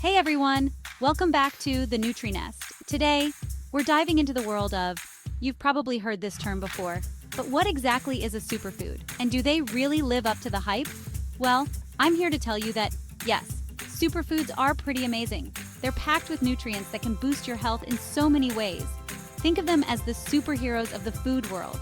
Hey everyone! Welcome back to the Nutri-Nest. Today, we're diving into the world of, you've probably heard this term before, but what exactly is a superfood? And do they really live up to the hype? Well, I'm here to tell you that, yes, superfoods are pretty amazing. They're packed with nutrients that can boost your health in so many ways. Think of them as the superheroes of the food world.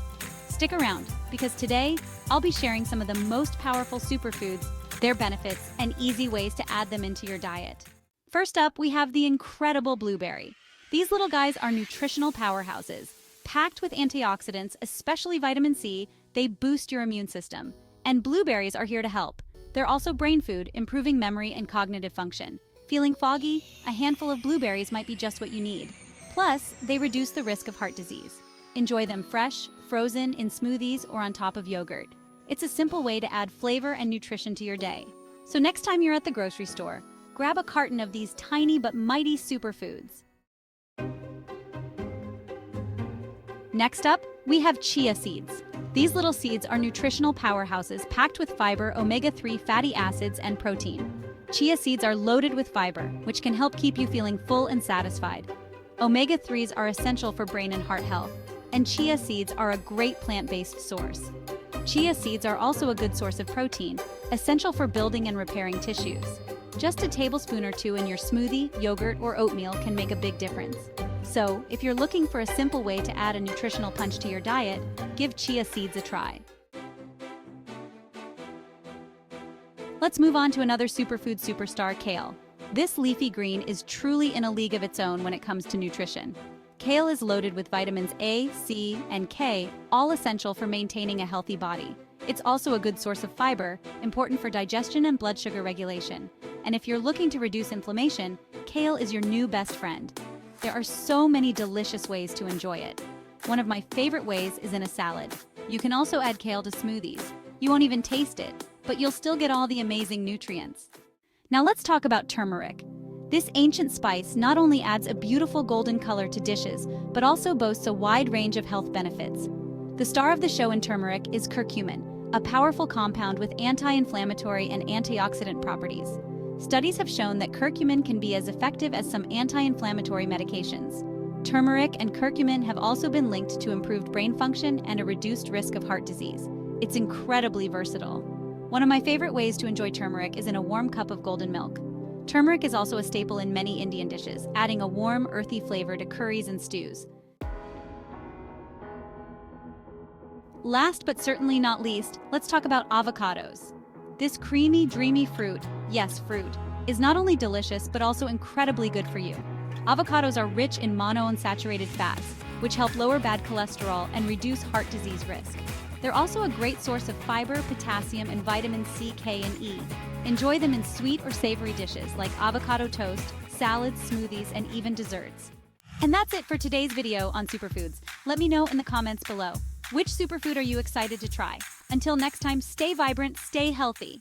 Stick around, because today, I'll be sharing some of the most powerful superfoods, their benefits, and easy ways to add them into your diet. First up, we have the incredible blueberry. These little guys are nutritional powerhouses. Packed with antioxidants, especially vitamin C, they boost your immune system. And blueberries are here to help. They're also brain food, improving memory and cognitive function. Feeling foggy? A handful of blueberries might be just what you need. Plus, they reduce the risk of heart disease. Enjoy them fresh, frozen, in smoothies, or on top of yogurt. It's a simple way to add flavor and nutrition to your day. So next time you're at the grocery store, grab a carton of these tiny but mighty superfoods. Next up, we have chia seeds. These little seeds are nutritional powerhouses packed with fiber, omega-3 fatty acids, and protein. Chia seeds are loaded with fiber, which can help keep you feeling full and satisfied. Omega-3s are essential for brain and heart health, and chia seeds are a great plant-based source. Chia seeds are also a good source of protein, essential for building and repairing tissues. Just a tablespoon or two in your smoothie, yogurt, or oatmeal can make a big difference. So, if you're looking for a simple way to add a nutritional punch to your diet, give chia seeds a try. Let's move on to another superfood superstar, kale. This leafy green is truly in a league of its own when it comes to nutrition. Kale is loaded with vitamins A, C, and K, all essential for maintaining a healthy body. It's also a good source of fiber, important for digestion and blood sugar regulation. And if you're looking to reduce inflammation, kale is your new best friend. There are so many delicious ways to enjoy it. One of my favorite ways is in a salad. You can also add kale to smoothies. You won't even taste it, but you'll still get all the amazing nutrients. Now let's talk about turmeric. This ancient spice not only adds a beautiful golden color to dishes, but also boasts a wide range of health benefits. The star of the show in turmeric is curcumin, a powerful compound with anti-inflammatory and antioxidant properties. Studies have shown that curcumin can be as effective as some anti-inflammatory medications. Turmeric and curcumin have also been linked to improved brain function and a reduced risk of heart disease. It's incredibly versatile. One of my favorite ways to enjoy turmeric is in a warm cup of golden milk. Turmeric is also a staple in many Indian dishes, adding a warm, earthy flavor to curries and stews. Last but certainly not least, let's talk about avocados. This creamy, dreamy fruit, yes, fruit, is not only delicious but also incredibly good for you. Avocados are rich in monounsaturated fats, which help lower bad cholesterol and reduce heart disease risk. They're also a great source of fiber, potassium, and vitamin C, K, and E. Enjoy them in sweet or savory dishes like avocado toast, salads, smoothies, and even desserts. And that's it for today's video on superfoods. Let me know in the comments below. Which superfood are you excited to try? Until next time, stay vibrant, stay healthy.